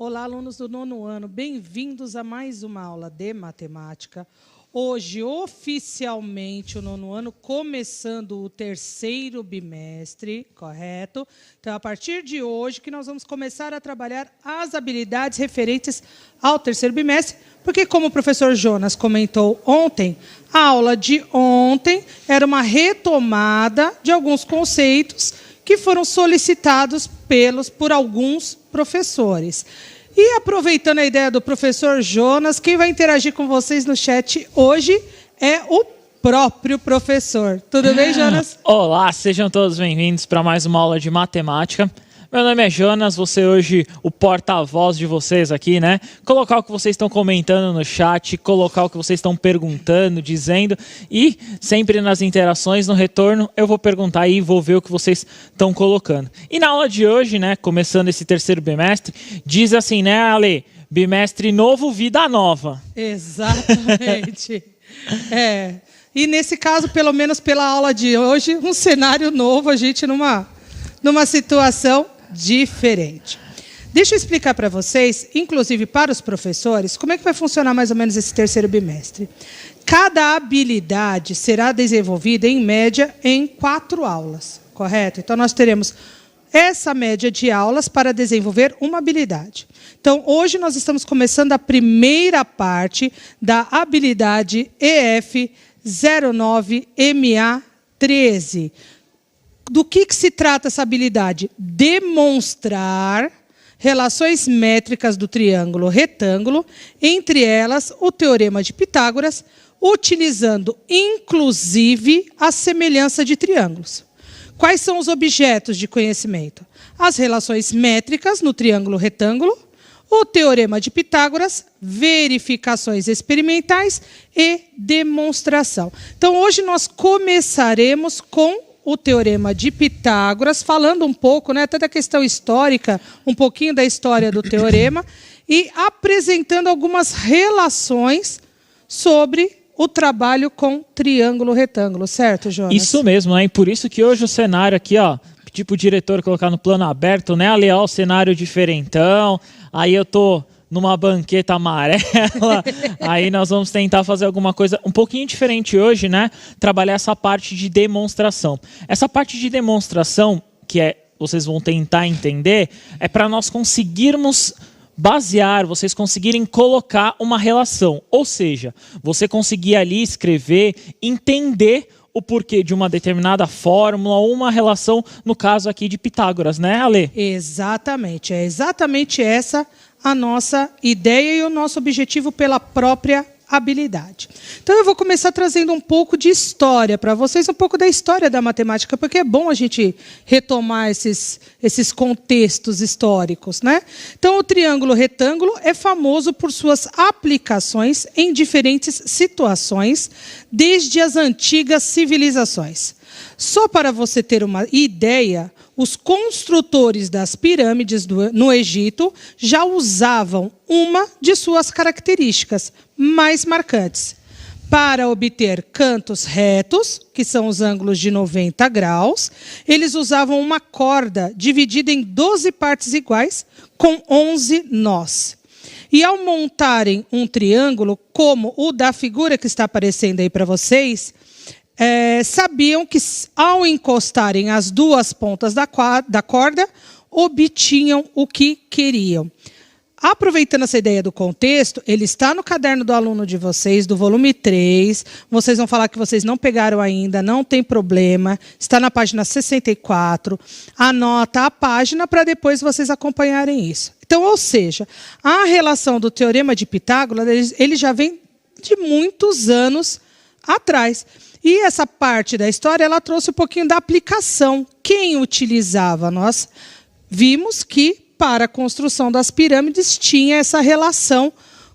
Olá, alunos do 9º ano, bem-vindos a mais uma aula de matemática. Hoje, oficialmente, o 9º ano começando o 3º bimestre, correto? Então, a partir de hoje, que nós vamos começar a trabalhar as habilidades referentes ao 3º bimestre, porque, como o professor Jonas comentou ontem, a aula de ontem era uma retomada de alguns conceitos que foram solicitados por alguns professores. E aproveitando a ideia do professor Jonas, quem vai interagir com vocês no chat hoje é o próprio professor. Tudo bem, Jonas? Olá, sejam todos bem-vindos para mais uma aula de matemática. Meu nome é Jonas, vou ser hoje o porta-voz de vocês aqui, né? Colocar o que vocês estão comentando no chat, colocar o que vocês estão perguntando, dizendo, e sempre nas interações, no retorno, eu vou perguntar e vou ver o que vocês estão colocando. E na aula de hoje, né, começando esse 3º bimestre, diz assim, né, Ale? Bimestre novo, vida nova. Exatamente. E nesse caso, pelo menos pela aula de hoje, um cenário novo, a gente numa situação diferente. Deixa eu explicar para vocês, inclusive para os professores, como é que vai funcionar mais ou menos esse 3º bimestre. Cada habilidade será desenvolvida, em média, em 4 aulas, correto? Então, nós teremos essa média de aulas para desenvolver uma habilidade. Então, hoje nós estamos começando a primeira parte da habilidade EF 09MA13. Do que se trata essa habilidade? Demonstrar relações métricas do triângulo retângulo, entre elas o teorema de Pitágoras, utilizando inclusive a semelhança de triângulos. Quais são os objetos de conhecimento? As relações métricas no triângulo retângulo, o teorema de Pitágoras, verificações experimentais e demonstração. Então, hoje nós começaremos com o teorema de Pitágoras, falando um pouco, né, até da questão histórica, um pouquinho da história do teorema, e apresentando algumas relações sobre o trabalho com triângulo retângulo, certo, Jonas? Isso mesmo, né? E por isso que hoje o cenário aqui, ó, tipo o diretor colocar no plano aberto, né, ali, ó, o cenário diferentão, aí eu tô numa banqueta amarela, aí nós vamos tentar fazer alguma coisa um pouquinho diferente hoje, né? Trabalhar essa parte de demonstração. Essa parte de demonstração, vocês vão tentar entender, é para nós conseguirmos basear, vocês conseguirem colocar uma relação. Ou seja, você conseguir ali escrever, entender o porquê de uma determinada fórmula ou uma relação, no caso aqui de Pitágoras, né, Ale? Exatamente, é exatamente essa a nossa ideia e o nosso objetivo pela própria habilidade. Então, eu vou começar trazendo um pouco de história para vocês, um pouco da história da matemática, porque é bom a gente retomar esses contextos históricos, né? Então, o triângulo retângulo é famoso por suas aplicações em diferentes situações, desde as antigas civilizações. Só para você ter uma ideia, os construtores das pirâmides no Egito já usavam uma de suas características mais marcantes. Para obter cantos retos, que são os ângulos de 90 graus, eles usavam uma corda dividida em 12 partes iguais, com 11 nós. E ao montarem um triângulo, como o da figura que está aparecendo aí para vocês, sabiam que, ao encostarem as duas pontas da corda, obtinham o que queriam. Aproveitando essa ideia do contexto, ele está no caderno do aluno de vocês, do volume 3. Vocês vão falar que vocês não pegaram ainda, não tem problema. Está na página 64. Anota a página para depois vocês acompanharem isso. Então, ou seja, a relação do teorema de Pitágoras, ele já vem de muitos anos atrás. E essa parte da história, ela trouxe um pouquinho da aplicação. Quem utilizava? Nós vimos que, para a construção das pirâmides, tinha essa relação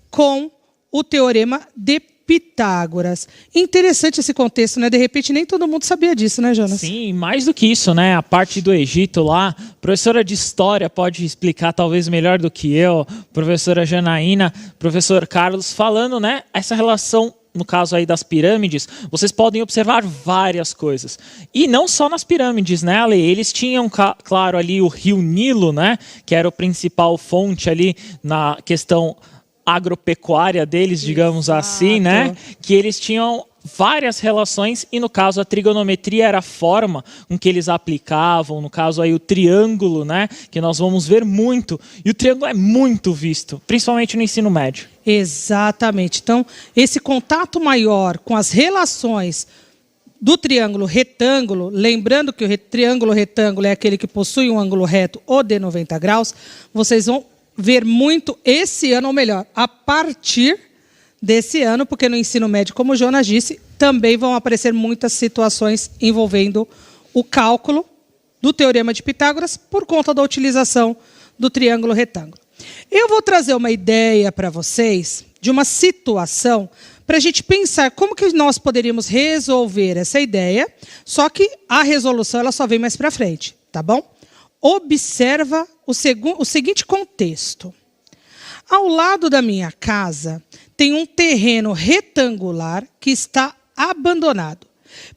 com o teorema de Pitágoras. Interessante esse contexto, né? De repente, nem todo mundo sabia disso, né, Jonas? Sim, mais do que isso, né? A parte do Egito lá, professora de História pode explicar talvez melhor do que eu, professora Janaína, professor Carlos, falando, né? Essa relação no caso aí das pirâmides, vocês podem observar várias coisas. E não só nas pirâmides, né, Ale? Eles tinham, claro, ali o rio Nilo, né, que era o principal fonte ali na questão agropecuária deles, digamos assim, né, que eles tinham várias relações e, no caso, a trigonometria era a forma com que eles aplicavam, no caso aí o triângulo, né, que nós vamos ver muito, e o triângulo é muito visto, principalmente no ensino médio. Exatamente. Então, esse contato maior com as relações do triângulo retângulo, lembrando que o triângulo retângulo é aquele que possui um ângulo reto ou de 90 graus, vocês vão ver muito esse ano, ou melhor, a partir desse ano, porque no ensino médio, como o Jonas disse, também vão aparecer muitas situações envolvendo o cálculo do Teorema de Pitágoras por conta da utilização do triângulo retângulo. Eu vou trazer uma ideia para vocês de uma situação para a gente pensar como que nós poderíamos resolver essa ideia, só que a resolução ela só vem mais para frente, tá bom? Observa o seguinte contexto. Ao lado da minha casa tem um terreno retangular que está abandonado.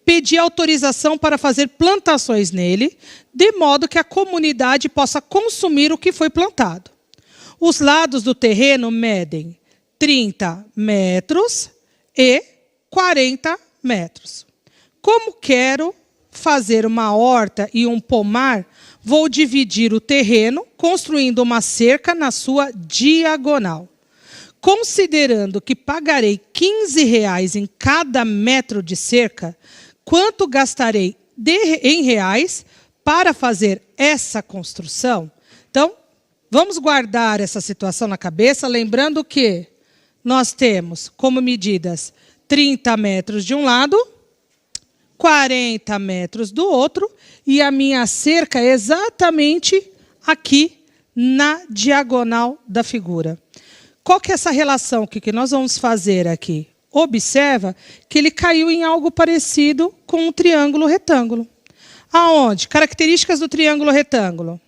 Pedi autorização para fazer plantações nele, de modo que a comunidade possa consumir o que foi plantado. Os lados do terreno medem 30 metros e 40 metros. Como quero fazer uma horta e um pomar, vou dividir o terreno, construindo uma cerca na sua diagonal. Considerando que pagarei R$15 em cada metro de cerca, quanto gastarei em reais para fazer essa construção? Então, vamos guardar essa situação na cabeça, lembrando que nós temos como medidas 30 metros de um lado, 40 metros do outro, e a minha cerca é exatamente aqui na diagonal da figura. Qual que é essa relação que nós vamos fazer aqui? Observa que ele caiu em algo parecido com um triângulo retângulo. Aonde? Características do triângulo retângulo.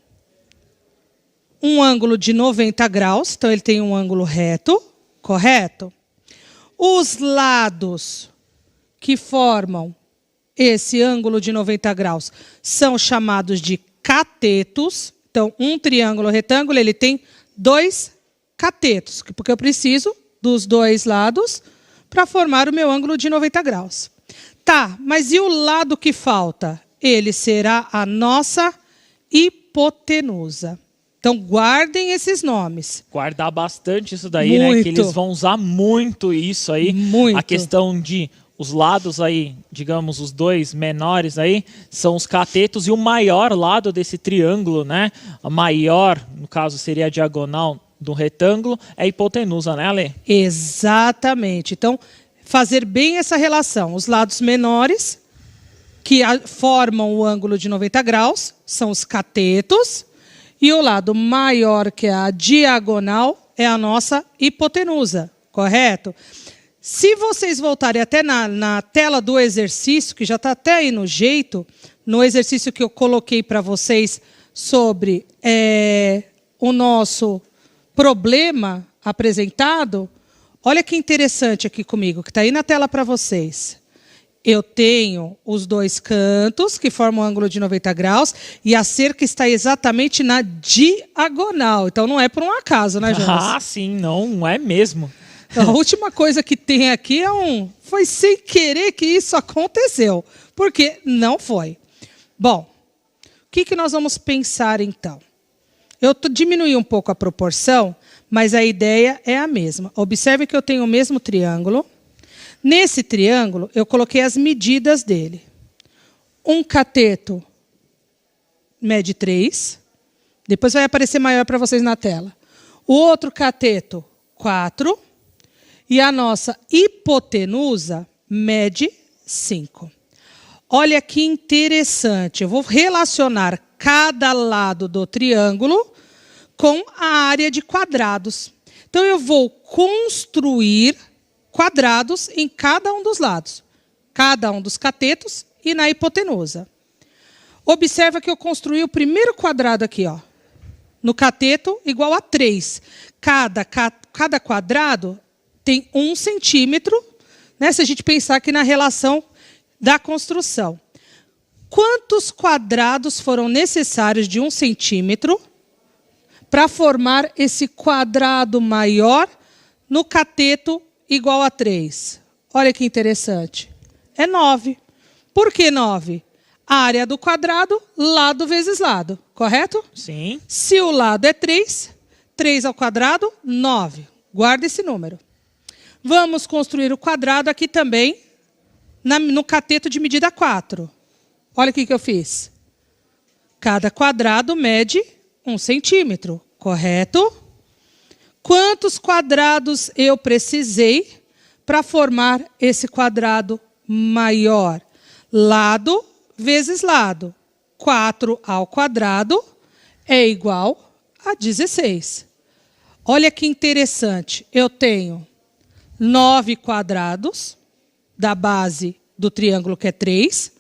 Um ângulo de 90 graus, então ele tem um ângulo reto, correto? Os lados que formam esse ângulo de 90 graus são chamados de catetos. Então, um triângulo retângulo ele tem dois catetos, porque eu preciso dos dois lados para formar o meu ângulo de 90 graus. Tá, mas e o lado que falta? Ele será a nossa hipotenusa. Então, guardem esses nomes. Guardar bastante isso daí, muito, né? Que eles vão usar muito isso aí. Muito. A questão de os lados aí, digamos, os dois menores aí, são os catetos, e o maior lado desse triângulo, né? A maior, no caso, seria a diagonal do retângulo, é a hipotenusa, né, Ale? Exatamente. Então, fazer bem essa relação. Os lados menores, que formam o ângulo de 90 graus, são os catetos, e o lado maior, que é a diagonal, é a nossa hipotenusa, correto? Se vocês voltarem até na tela do exercício, que já está até aí no jeito, no exercício que eu coloquei para vocês sobre o nosso problema apresentado, olha que interessante aqui comigo, que está aí na tela para vocês. Eu tenho os dois cantos, que formam um ângulo de 90 graus, e a cerca está exatamente na diagonal. Então, não é por um acaso, né, Jonas? Ah, sim, não é mesmo. A última coisa que tem aqui foi sem querer que isso aconteceu, porque não foi. Bom, o que nós vamos pensar, então? Eu diminuí um pouco a proporção, mas a ideia é a mesma. Observe que eu tenho o mesmo triângulo. Nesse triângulo, eu coloquei as medidas dele. Um cateto mede 3. Depois vai aparecer maior para vocês na tela. O outro cateto, 4. E a nossa hipotenusa mede 5. Olha que interessante. Eu vou relacionar cada lado do triângulo com a área de quadrados. Então, eu vou construir quadrados em cada um dos lados. Cada um dos catetos e na hipotenusa. Observa que eu construí o primeiro quadrado aqui, ó, no cateto igual a 3. Cada quadrado tem 1 centímetro, né? Se a gente pensar aqui na relação da construção. Quantos quadrados foram necessários de 1 centímetro para formar esse quadrado maior no cateto igual a 3? Olha que interessante. É 9. Por que 9? Área do quadrado, lado vezes lado, correto? Sim. Se o lado é 3, 3 ao quadrado, 9. Guarda esse número. Vamos construir o quadrado aqui também, no cateto de medida 4. Olha o que eu fiz. Cada quadrado mede 1 centímetro, correto? Quantos quadrados eu precisei para formar esse quadrado maior? Lado vezes lado. 4 ao quadrado é igual a 16. Olha que interessante. Eu tenho 9 quadrados da base do triângulo, que é 3,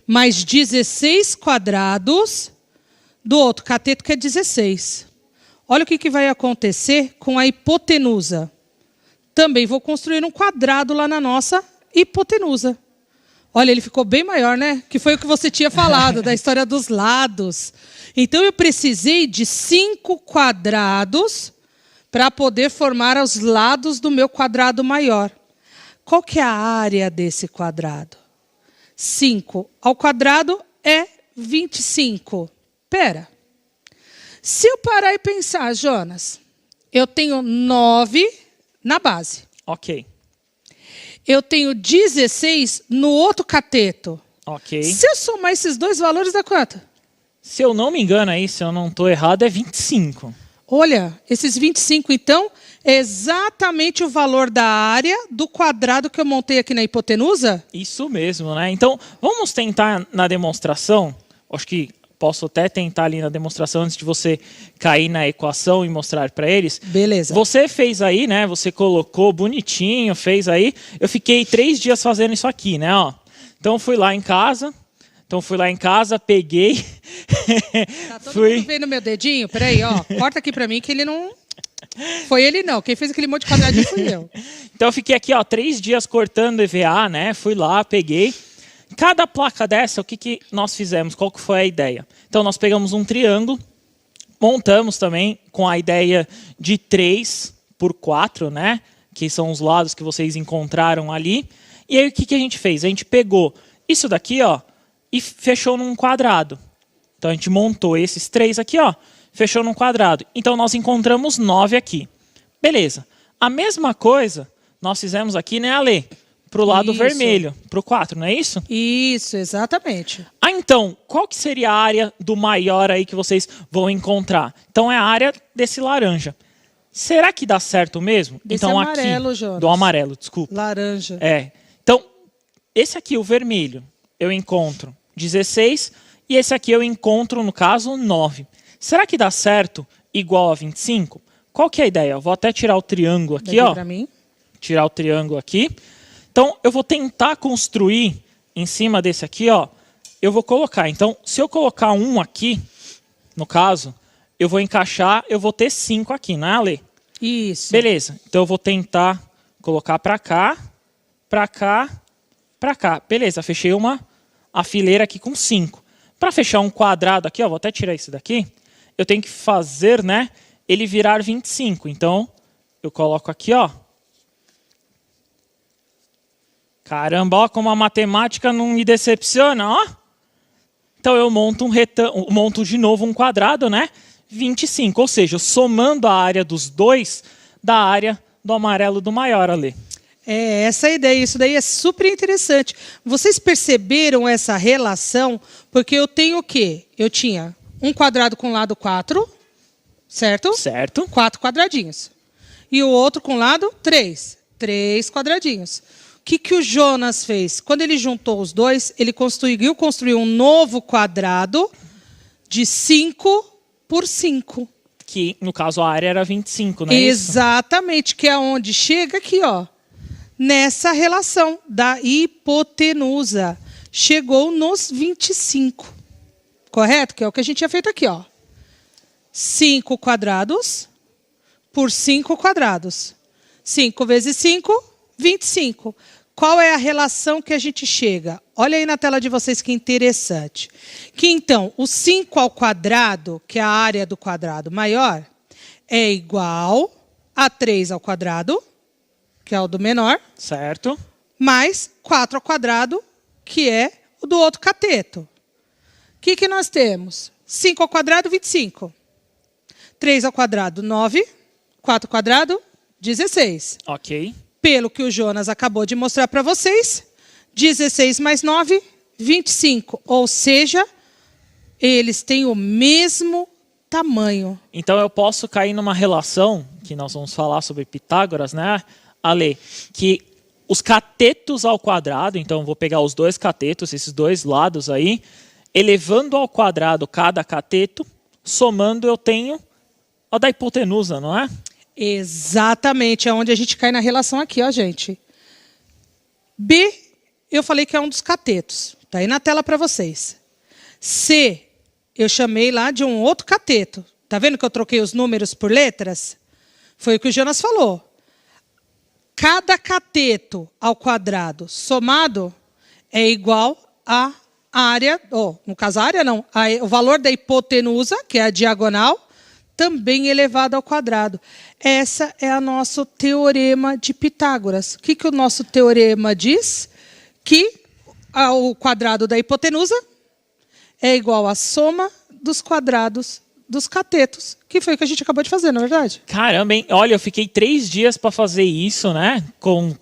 mais 16 quadrados do outro cateto, que é 16. Olha o que vai acontecer com a hipotenusa. Também vou construir um quadrado lá na nossa hipotenusa. Olha, ele ficou bem maior, né? Que foi o que você tinha falado, da história dos lados. Então, eu precisei de 5 quadrados para poder formar os lados do meu quadrado maior. Qual que é a área desse quadrado? 5 ao quadrado é 25. Pera. Se eu parar e pensar, Jonas, eu tenho 9 na base. Ok. Eu tenho 16 no outro cateto. Ok. Se eu somar esses dois valores, dá quanto? Se eu não me engano aí, se eu não estou errado, é 25. Olha, esses 25, então, é exatamente o valor da área do quadrado que eu montei aqui na hipotenusa? Isso mesmo, né? Então, vamos tentar na demonstração. Acho que posso até tentar ali na demonstração antes de você cair na equação e mostrar para eles. Beleza. Você fez aí, né? Você colocou bonitinho, fez aí. Eu fiquei 3 dias fazendo isso aqui, né? Ó. Então, fui lá em casa. Peguei. Tá todo mundo vendo meu dedinho? Peraí, ó. Corta aqui para mim que ele não... Foi ele não. Quem fez aquele monte de quadradinho fui eu. Então, eu fiquei aqui, ó, 3 dias cortando EVA, né? Fui lá, peguei. Cada placa dessa, o que nós fizemos? Qual que foi a ideia? Então, nós pegamos um triângulo, montamos também com a ideia de 3 por 4, né? Que são os lados que vocês encontraram ali. E aí, o que a gente fez? A gente pegou isso daqui, ó, e fechou num quadrado. Então, a gente montou esses 3 aqui, ó, fechou num quadrado. Então, nós encontramos 9 aqui. Beleza. A mesma coisa nós fizemos aqui, né, Ale? Para o lado vermelho, para o 4, não é isso? Isso, exatamente. Ah, então, qual que seria a área do maior aí que vocês vão encontrar? Então, é a área desse laranja. Será que dá certo mesmo? Desse então, amarelo, aqui, Jonas. do amarelo, desculpa. Laranja. É. Então, esse aqui, o vermelho, eu encontro 16 e esse aqui eu encontro, no caso, 9. Será que dá certo igual a 25? Qual que é a ideia? Eu vou até tirar o triângulo aqui, ó. Pra mim. Tirar o triângulo aqui. Então, eu vou tentar construir em cima desse aqui, ó. Eu vou colocar. Então, se eu colocar um aqui, no caso, eu vou encaixar, eu vou ter 5 aqui, não é, Ale? Isso. Beleza. Então, eu vou tentar colocar para cá, para cá, para cá. Beleza, fechei a fileira aqui com 5. Para fechar um quadrado aqui, ó, vou até tirar esse daqui, eu tenho que fazer, né, ele virar 25. Então, eu coloco aqui, ó. Caramba, ó, como a matemática não me decepciona, ó. Então eu monto monto de novo um quadrado, né? 25, ou seja, somando a área dos dois da área do amarelo do maior ali. É essa a ideia, isso daí é super interessante. Vocês perceberam essa relação? Porque eu tenho o quê? Eu tinha um quadrado com lado 4, certo? Certo. 4 quadradinhos. E o outro com lado 3. 3 quadradinhos. O que o Jonas fez? Quando ele juntou os dois, ele conseguiu construir um novo quadrado de 5 por 5. Que, no caso, a área era 25, não é Exatamente, isso? Que é onde chega aqui, ó. Nessa relação da hipotenusa. Chegou nos 25. Correto? Que é o que a gente tinha feito aqui, ó. 5 quadrados por 5 quadrados. 5 vezes 5, 25. qual é a relação que a gente chega? Olha aí na tela de vocês que interessante. Que então, o 5 ao quadrado, que é a área do quadrado maior, é igual a 3 ao quadrado, que é o do menor. Certo. Mais 4 ao quadrado, que é o do outro cateto. O que nós temos? 5 ao quadrado, 25. 3 ao quadrado, 9. 4 ao quadrado, 16. Ok. Pelo que o Jonas acabou de mostrar para vocês, 16 mais 9, 25. Ou seja, eles têm o mesmo tamanho. Então eu posso cair numa relação, que nós vamos falar sobre Pitágoras, né, Ale? Que os catetos ao quadrado, então eu vou pegar os dois catetos, esses dois lados aí, elevando ao quadrado cada cateto, somando eu tenho a da hipotenusa, não é? Exatamente, é onde a gente cai na relação aqui, ó, gente. B, eu falei que é um dos catetos. Está aí na tela para vocês. C, eu chamei lá de um outro cateto. Está vendo que eu troquei os números por letras? Foi o que o Jonas falou. Cada cateto ao quadrado somado é igual à área, no caso a área não, o valor da hipotenusa, que é a diagonal, também elevado ao quadrado. Essa é o nosso teorema de Pitágoras. O que o nosso teorema diz? Que o quadrado da hipotenusa é igual à soma dos quadrados dos catetos, que foi o que a gente acabou de fazer, não é verdade? Caramba, hein? Olha, eu fiquei 3 dias para fazer isso, né?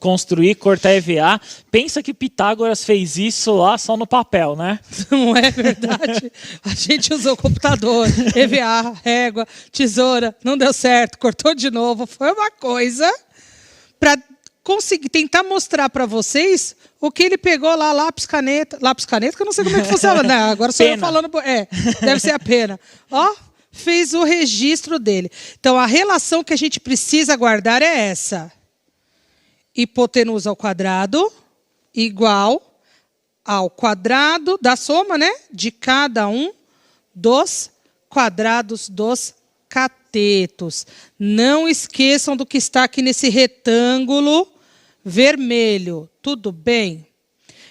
Construir, cortar EVA. Pensa que Pitágoras fez isso lá só no papel, né? Não é verdade? A gente usou computador, EVA, régua, tesoura, não deu certo, cortou de novo. Foi uma coisa para conseguir tentar mostrar para vocês o que ele pegou lá, lápis, caneta, que eu não sei como é que funciona, né? Agora sou eu falando, deve ser a pena. Ó, fez o registro dele. Então, a relação que a gente precisa guardar é essa. Hipotenusa ao quadrado igual ao quadrado da soma, né? De cada um dos quadrados dos catetos. Não esqueçam do que está aqui nesse retângulo vermelho. Tudo bem?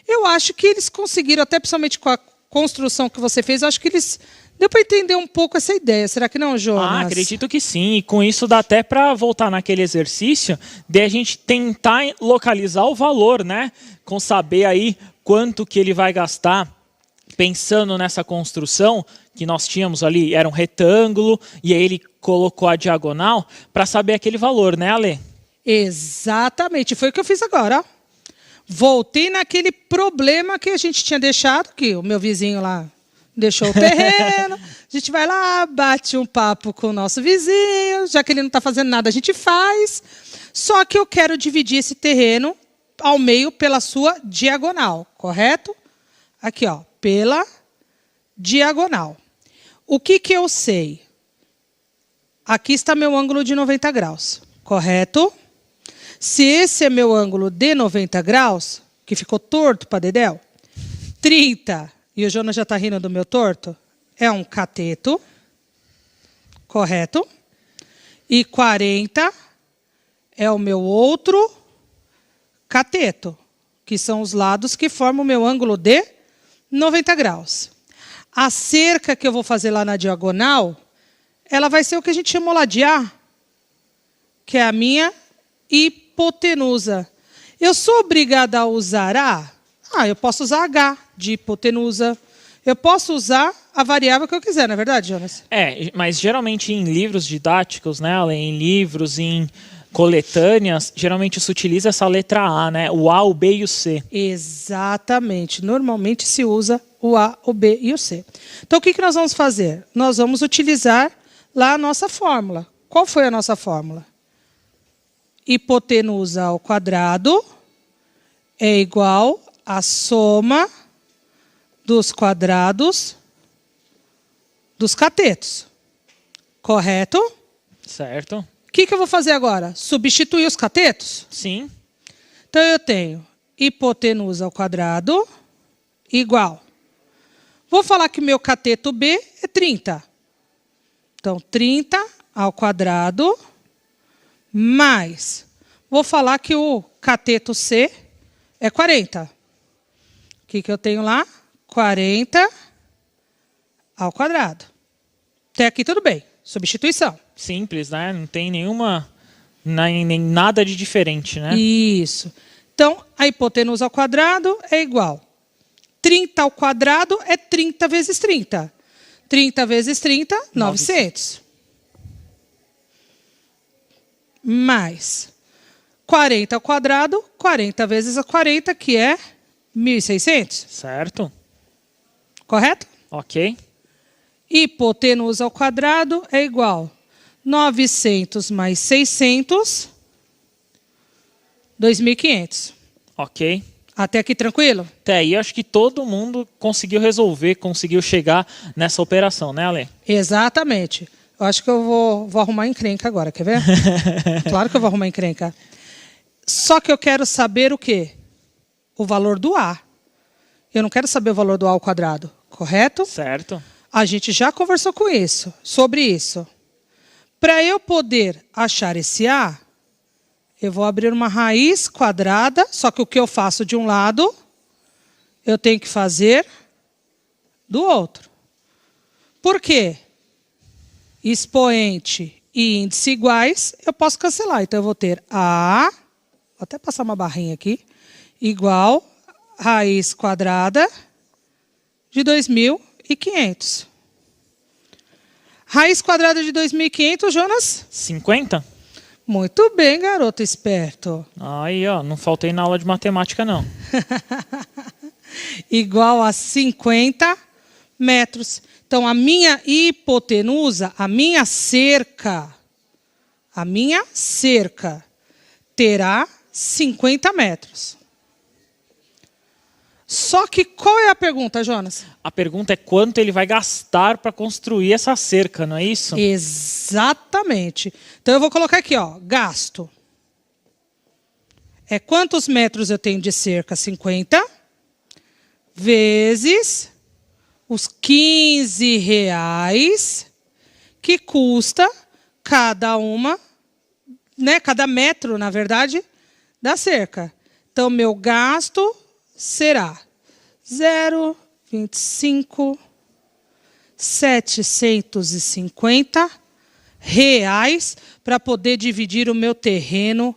Eu acho que eles conseguiram, até principalmente com a construção que você fez, eu acho que eles... Deu para entender um pouco essa ideia. Será que não, Jonas? Acredito que sim. E com isso dá até para voltar naquele exercício de a gente tentar localizar o valor, né? Com saber aí quanto que ele vai gastar pensando nessa construção que nós tínhamos ali. Era um retângulo e aí ele colocou a diagonal para saber aquele valor, né, Ale? Exatamente. Foi o que eu fiz agora, ó. Voltei naquele problema que a gente tinha deixado, que o meu vizinho lá deixou o terreno. A gente vai lá, bate um papo com o nosso vizinho. Já que ele não está fazendo nada, a gente faz. Só que eu quero dividir esse terreno ao meio pela sua diagonal, correto? Aqui, ó, pela diagonal. O que eu sei? Aqui está meu ângulo de 90 graus, correto? Se esse é meu ângulo de 90 graus, que ficou torto para Dedéu, 30, e o Jonas já está rindo do meu torto, é um cateto, correto? E 40 é o meu outro cateto, que são os lados que formam o meu ângulo de 90 graus. A cerca que eu vou fazer lá na diagonal, ela vai ser o que a gente chamou lá de A, que é a minha hipotenusa. Eu sou obrigada a usar A? Eu posso usar H de hipotenusa. Eu posso usar a variável que eu quiser, não é verdade, Jonas? Mas geralmente em livros didáticos, né, em livros, em coletâneas, geralmente se utiliza essa letra A, né? O A, o B e o C. Exatamente. Normalmente se usa o A, o B e o C. Então, o que nós vamos fazer? Nós vamos utilizar lá a nossa fórmula. Qual foi a nossa fórmula? Hipotenusa ao quadrado é igual à soma dos quadrados dos catetos. Correto? Certo. O que eu vou fazer agora? Substituir os catetos? Sim. Então, eu tenho hipotenusa ao quadrado igual. Vou falar que meu cateto B é 30. Então, 30 ao quadrado mais. Vou falar que o cateto C é 40. O que eu tenho lá? 40 ao quadrado. Até aqui tudo bem. Substituição. Simples, né? Não tem nem nada de diferente, né? Isso. Então, a hipotenusa ao quadrado é igual. 30 ao quadrado é 30 vezes 30. 30 vezes 30, 900. Mais 40 ao quadrado, 40 vezes a 40, que é 1.600. Certo. Correto? Ok. Hipotenusa ao quadrado é igual 900 mais 600, 2.500. Ok. Até aqui tranquilo? Até aí, acho que todo mundo conseguiu resolver, conseguiu chegar nessa operação, né, Ale? Exatamente. Eu acho que eu vou arrumar encrenca agora, quer ver? Claro que eu vou arrumar encrenca. Só que eu quero saber o quê? O valor do A. Eu não quero saber o valor do A ao quadrado, correto? Certo. A gente já conversou sobre isso. Para eu poder achar esse A, eu vou abrir uma raiz quadrada, só que o que eu faço de um lado, eu tenho que fazer do outro. Por quê? Expoente e índice iguais, eu posso cancelar. Então, eu vou ter A, vou até passar uma barrinha aqui, igual raiz quadrada de 2.500. Raiz quadrada de 2.500, Jonas? 50? Muito bem, garoto esperto. Aí, ó, não faltei na aula de matemática, não. Igual a 50 metros. Então, a minha hipotenusa, a minha cerca terá 50 metros. Só que qual é a pergunta, Jonas? A pergunta é quanto ele vai gastar para construir essa cerca, não é isso? Exatamente. Então, eu vou colocar aqui, ó, gasto. É quantos metros eu tenho de cerca? 50 vezes os R$15 que custa cada metro, na verdade, da cerca. Então, meu gasto será 0,25 750 reais para poder dividir o meu terreno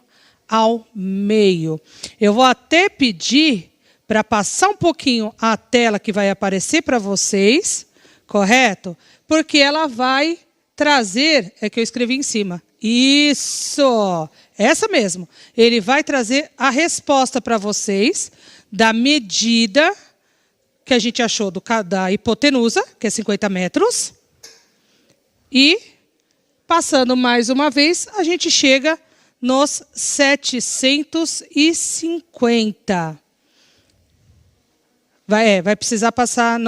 ao meio. Eu vou até pedir para passar um pouquinho a tela que vai aparecer para vocês, correto? Porque ela vai trazer, é que eu escrevi em cima. Isso! Essa mesmo. Ele vai trazer a resposta para vocês da medida que a gente achou da hipotenusa, que é 50 metros. E, passando mais uma vez, a gente chega nos 750. Vai precisar passar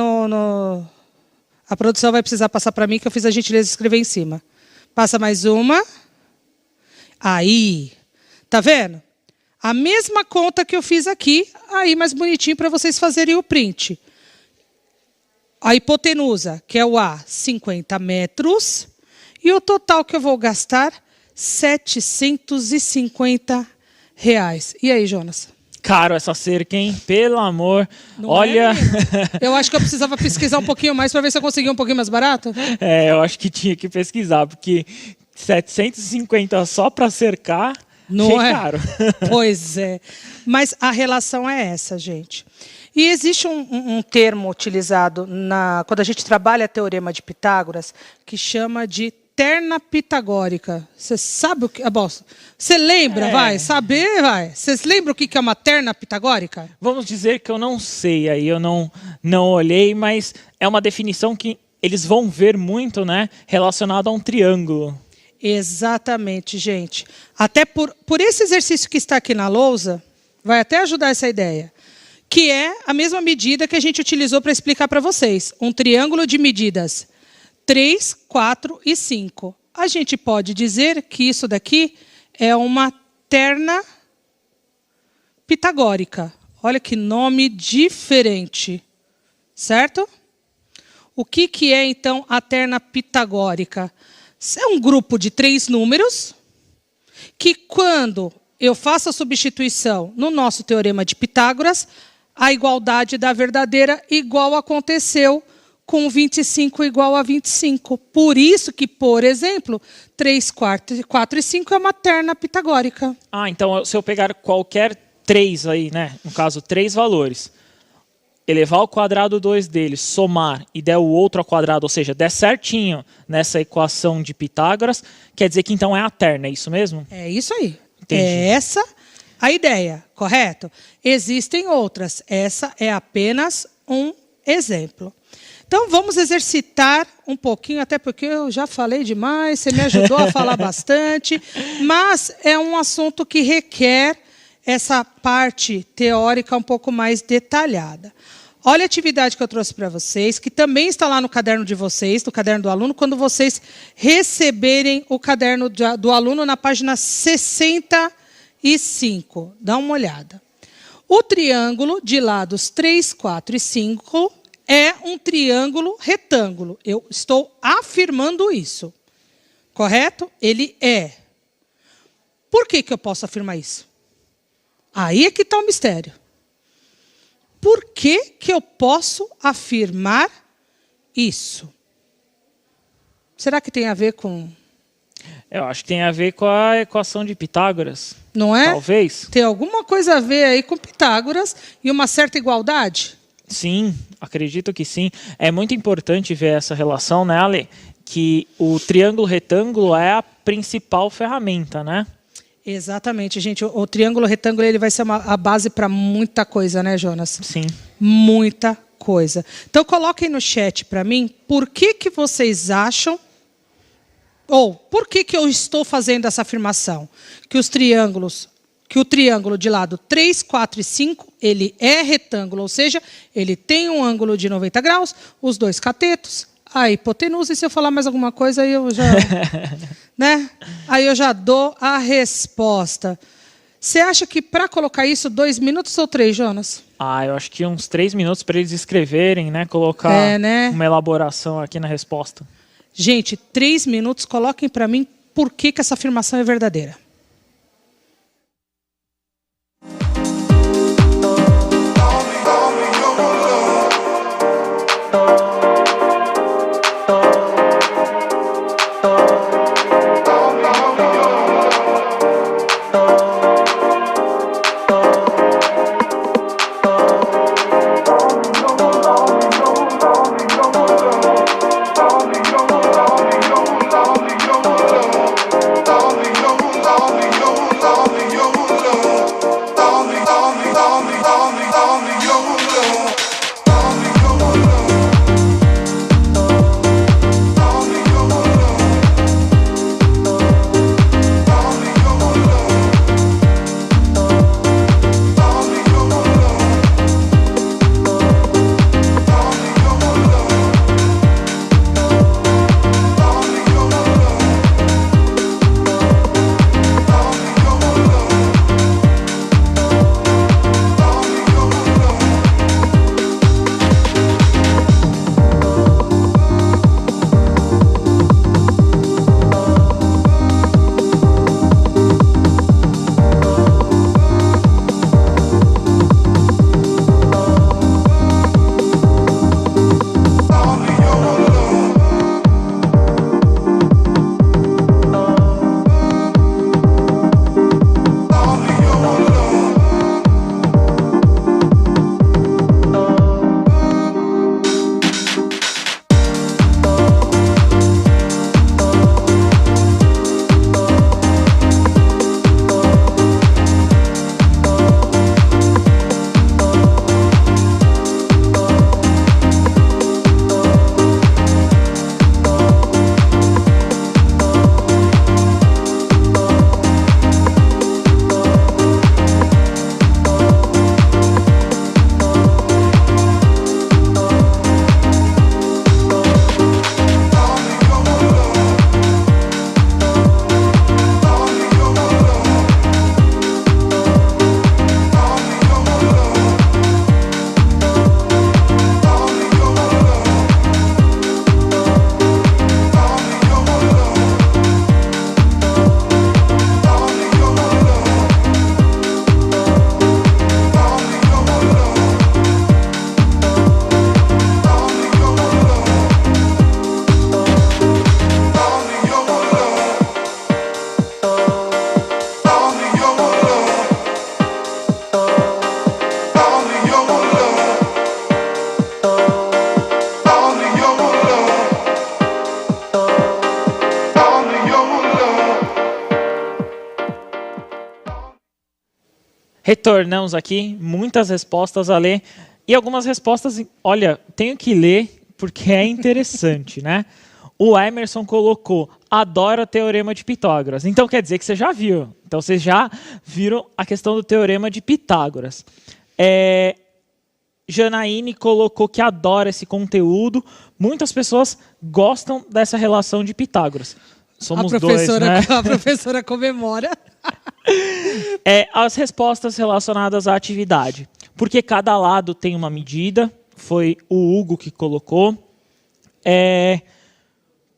A produção vai precisar passar para mim, que eu fiz a gentileza de escrever em cima. Passa mais uma. Aí. Tá vendo? A mesma conta que eu fiz aqui, aí mais bonitinho para vocês fazerem o print. A hipotenusa, que é o A, 50 metros. E o total que eu vou gastar, 750 reais. E aí, Jonas? Caro essa cerca, hein? Pelo amor. Não Olha. Eu acho que eu precisava pesquisar um pouquinho mais para ver se eu conseguia um pouquinho mais barato. Eu acho que tinha que pesquisar, porque 750 só para cercar. Não é caro. Pois é. Mas a relação é essa, gente. E existe um termo utilizado quando a gente trabalha a teorema de Pitágoras que chama de terna pitagórica. Você sabe o que... Você lembra, vai? Saber, vai. Vocês lembram o que é uma terna pitagórica? Vamos dizer que eu não sei, aí eu não olhei, mas é uma definição que eles vão ver muito, né, relacionada a um triângulo. Exatamente, gente. Até por esse exercício que está aqui na lousa, vai até ajudar essa ideia, que é a mesma medida que a gente utilizou para explicar para vocês. Um triângulo de medidas 3, 4 e 5. A gente pode dizer que isso daqui é uma terna pitagórica. Olha que nome diferente, certo? O que é, então, a terna pitagórica? É um grupo de 3 números que, quando eu faço a substituição no nosso teorema de Pitágoras, a igualdade da verdadeira igual aconteceu com 25 igual a 25. Por isso que, por exemplo, 3 quartos, 4 e 5 é uma terna pitagórica. Ah, então se eu pegar qualquer 3 aí, né? No caso, 3 valores, elevar ao quadrado 2 deles, somar e der o outro ao quadrado, ou seja, der certinho nessa equação de Pitágoras, quer dizer que então é a terna, é isso mesmo? É isso aí. Entendi. É essa a ideia, correto? Existem outras. Essa é apenas um exemplo. Então, vamos exercitar um pouquinho, até porque eu já falei demais, você me ajudou a falar bastante, mas é um assunto que requer essa parte teórica um pouco mais detalhada. Olha a atividade que eu trouxe para vocês, que também está lá no caderno de vocês, no caderno do aluno, quando vocês receberem o caderno do aluno na página 65. Dá uma olhada. O triângulo de lados 3, 4 e 5 é um triângulo retângulo. Eu estou afirmando isso. Correto? Ele é. Por que eu posso afirmar isso? Aí é que está o mistério. Por que eu posso afirmar isso? Será que tem a ver com... Eu acho que tem a ver com a equação de Pitágoras. Não é? Talvez. Tem alguma coisa a ver aí com Pitágoras e uma certa igualdade? Sim, acredito que sim. É muito importante ver essa relação, né, Ale? Que o triângulo retângulo é a principal ferramenta, né? Exatamente, gente. O triângulo retângulo ele vai ser a base para muita coisa, né, Jonas? Sim. Muita coisa. Então, coloquem no chat para mim por que vocês acham, ou por que eu estou fazendo essa afirmação, que o triângulo de lado 3, 4 e 5, ele é retângulo, ou seja, ele tem um ângulo de 90 graus, os dois catetos, a hipotenusa, e se eu falar mais alguma coisa, aí eu já... né? Aí eu já dou a resposta. Você acha que para colocar isso, 2 minutos ou 3, Jonas? Ah, eu acho que uns 3 minutos para eles escreverem, né? Colocar uma elaboração aqui na resposta. Gente, 3 minutos, coloquem para mim por que essa afirmação é verdadeira. Retornamos aqui, muitas respostas a ler. E algumas respostas, olha, tenho que ler porque é interessante, né? O Emerson colocou, adora Teorema de Pitágoras. Então quer dizer que você já viu. Então vocês já viram a questão do Teorema de Pitágoras. Janaíne colocou que adora esse conteúdo. Muitas pessoas gostam dessa relação de Pitágoras. Somos dois, né? A professora comemora. As respostas relacionadas à atividade. Porque cada lado tem uma medida. Foi o Hugo que colocou.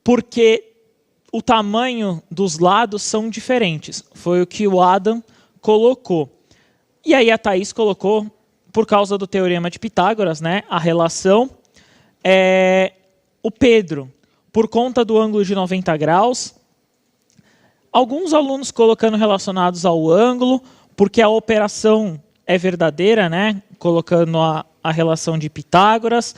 Porque o tamanho dos lados são diferentes. Foi o que o Adam colocou. E aí a Thaís colocou, por causa do Teorema de Pitágoras, né, a relação. O Pedro, por conta do ângulo de 90 graus. Alguns alunos colocando relacionados ao ângulo, porque a operação é verdadeira, né, colocando a relação de Pitágoras.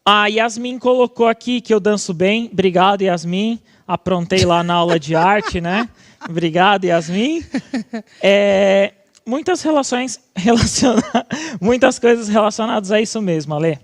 A Yasmin colocou aqui que eu danço bem. Obrigado, Yasmin. Aprontei lá na aula de arte, né? Obrigado, Yasmin. Muitas muitas coisas relacionadas a isso mesmo, Ale.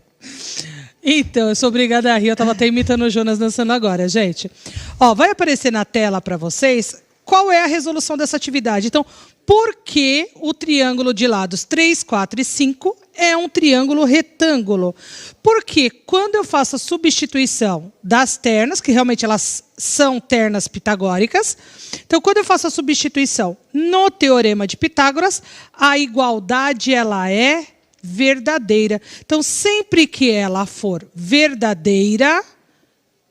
Então, eu sou obrigada a rir. Eu estava até imitando o Jonas dançando agora, gente. Ó, vai aparecer na tela para vocês qual é a resolução dessa atividade. Então, por que o triângulo de lados 3, 4 e 5 é um triângulo retângulo? Porque quando eu faço a substituição das ternas, que realmente elas são ternas pitagóricas, então quando eu faço a substituição no Teorema de Pitágoras, a igualdade ela é verdadeira. Então, sempre que ela for verdadeira,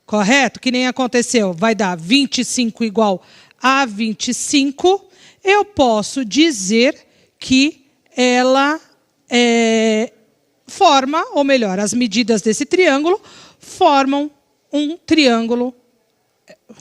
correto? Que nem aconteceu, vai dar 25 igual a 25, eu posso dizer que ela forma, ou melhor, as medidas desse triângulo formam um triângulo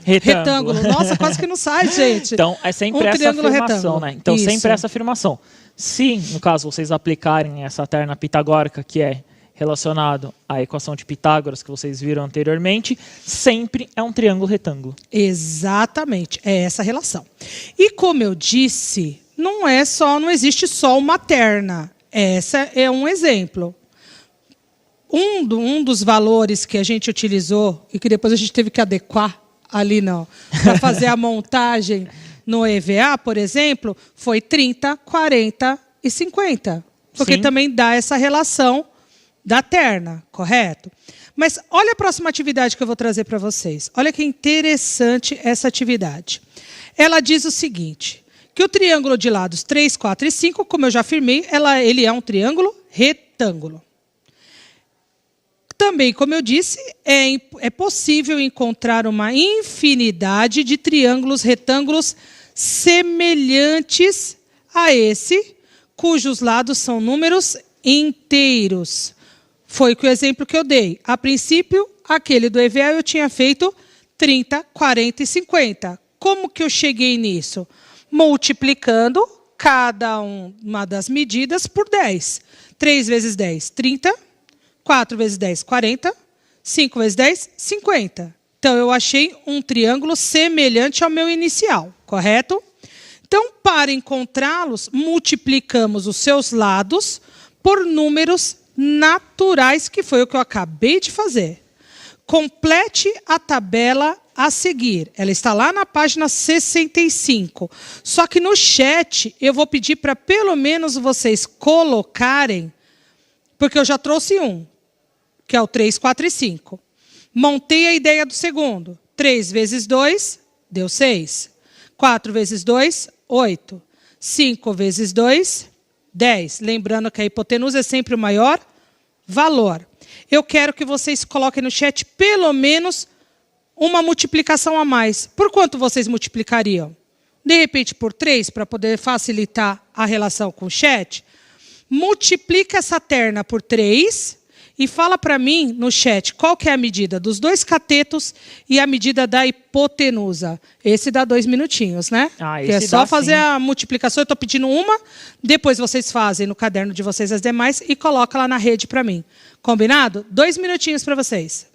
retângulo. Nossa, quase que não sai, gente. Então, é sempre essa afirmação, né? Então, sempre essa afirmação. Se, no caso, vocês aplicarem essa terna pitagórica, que é relacionado à equação de Pitágoras, que vocês viram anteriormente, sempre é um triângulo retângulo. Exatamente, é essa relação. E como eu disse, não existe só uma terna. Essa é um exemplo. Um dos valores que a gente utilizou, e que depois a gente teve que adequar ali para fazer a montagem no EVA, por exemplo, foi 30, 40 e 50. Porque Sim. também dá essa relação da terna, correto? Mas olha a próxima atividade que eu vou trazer para vocês. Olha que interessante essa atividade. Ela diz o seguinte, que o triângulo de lados 3, 4 e 5, como eu já afirmei, ele é um triângulo retângulo. Também, como eu disse, é possível encontrar uma infinidade de triângulos retângulos semelhantes a esse, cujos lados são números inteiros. Foi o exemplo que eu dei. A princípio, aquele do EVA eu tinha feito 30, 40 e 50. Como que eu cheguei nisso? Multiplicando cada uma das medidas por 10. 3 vezes 10, 30. 4 vezes 10, 40. 5 vezes 10, 50. Então, eu achei um triângulo semelhante ao meu inicial, correto? Então, para encontrá-los, multiplicamos os seus lados por números naturais, que foi o que eu acabei de fazer. Complete a tabela a seguir. Ela está lá na página 65. Só que no chat eu vou pedir para pelo menos vocês colocarem, porque eu já trouxe um, que é o 3, 4 e 5. Montei a ideia do segundo. 3 vezes 2 deu 6. 4 vezes 2, 8. 5 vezes 2, 10. Lembrando que a hipotenusa é sempre o maior valor. Eu quero que vocês coloquem no chat pelo menos uma multiplicação a mais. Por quanto vocês multiplicariam? De repente por 3, para poder facilitar a relação com o chat. Multiplica essa terna por 3 e fala para mim no chat qual que é a medida dos dois catetos e a medida da hipotenusa. Esse dá 2 minutinhos, né? Que é só fazer a multiplicação. Eu estou pedindo uma, depois vocês fazem no caderno de vocês as demais e coloca lá na rede para mim. Combinado? 2 minutinhos para vocês.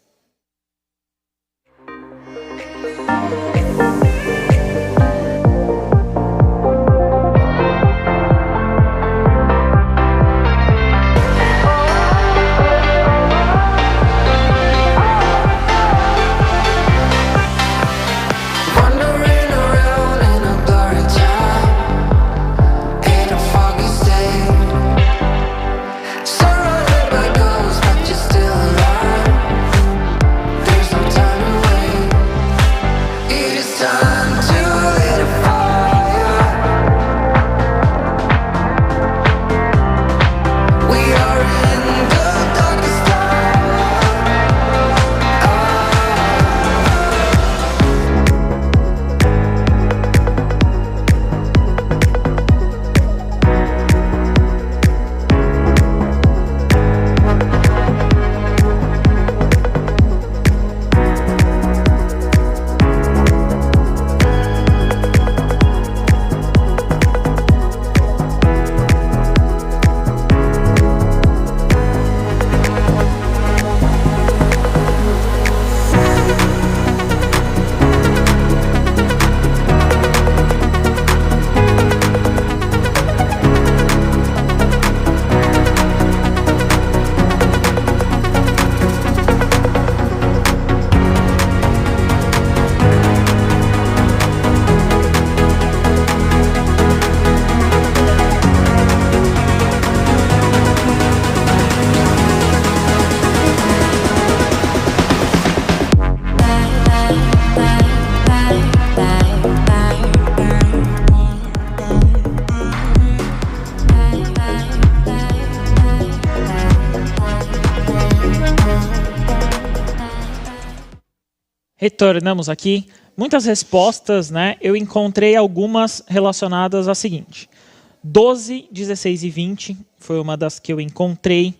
Retornamos aqui. Muitas respostas, né? Eu encontrei algumas relacionadas a seguinte. 12, 16 e 20 foi uma das que eu encontrei.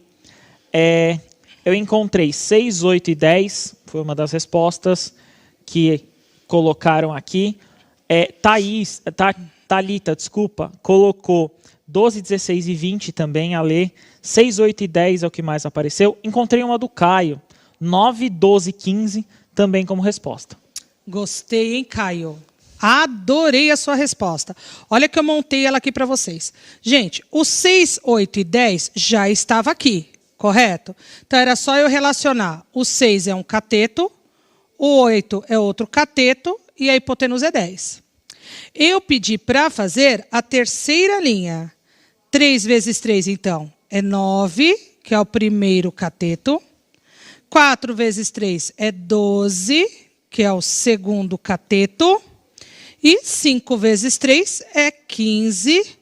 Eu encontrei 6, 8 e 10, foi uma das respostas que colocaram aqui. Thalita, colocou 12, 16 e 20 também, a ler. 6, 8 e 10 é o que mais apareceu. Encontrei uma do Caio, 9, 12 e 15, também como resposta. Gostei, hein, Caio? Adorei a sua resposta. Olha que eu montei ela aqui para vocês. Gente, o 6, 8 e 10 já estava aqui, correto? Então era só eu relacionar. O 6 é um cateto, o 8 é outro cateto e a hipotenusa é 10. Eu pedi para fazer a terceira linha. 3 vezes 3, então, é 9, que é o primeiro cateto. 4 vezes 3 é 12, que é o segundo cateto. E 5 vezes 3 é 15,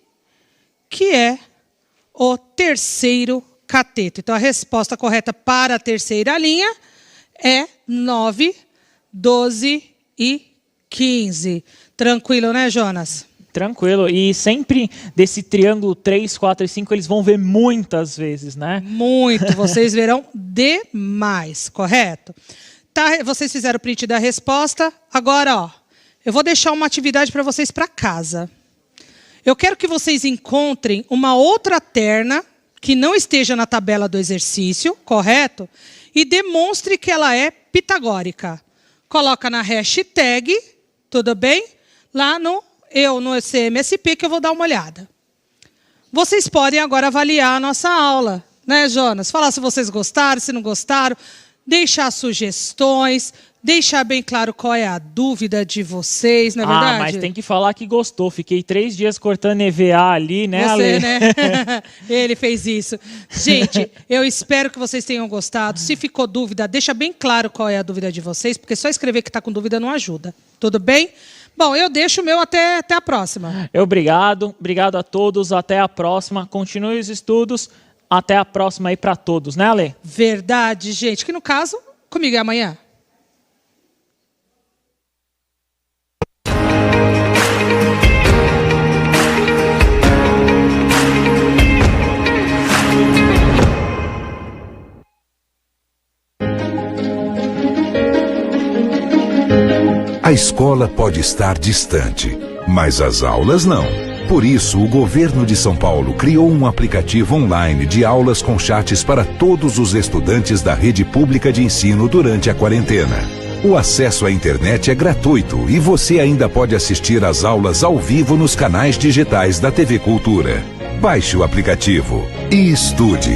que é o terceiro cateto. Então, a resposta correta para a terceira linha é 9, 12 e 15. Tranquilo, né, Jonas? Tranquilo. E sempre desse triângulo 3, 4 e 5, eles vão ver muitas vezes, né? Muito. Vocês verão demais, correto? Tá, vocês fizeram o print da resposta. Agora, ó, eu vou deixar uma atividade para vocês para casa. Eu quero que vocês encontrem uma outra terna que não esteja na tabela do exercício, correto? E demonstre que ela é pitagórica. Coloca na hashtag, tudo bem? Lá no CMSP, que eu vou dar uma olhada. Vocês podem agora avaliar a nossa aula, né, Jonas? Falar se vocês gostaram, se não gostaram, deixar sugestões, deixar bem claro qual é a dúvida de vocês, não é verdade? Mas tem que falar que gostou. Fiquei 3 dias cortando EVA ali, né, Você, Ale? né? Ele fez isso. Gente, eu espero que vocês tenham gostado. Se ficou dúvida, deixa bem claro qual é a dúvida de vocês, porque só escrever que está com dúvida não ajuda. Tudo bem? Bom, eu deixo o meu até a próxima. Obrigado a todos, até a próxima. Continue os estudos, até a próxima aí para todos, né, Ale? Verdade, gente. Que no caso, comigo é amanhã. A escola pode estar distante, mas as aulas não. Por isso, o governo de São Paulo criou um aplicativo online de aulas com chats para todos os estudantes da rede pública de ensino durante a quarentena. O acesso à internet é gratuito e você ainda pode assistir às aulas ao vivo nos canais digitais da TV Cultura. Baixe o aplicativo e estude.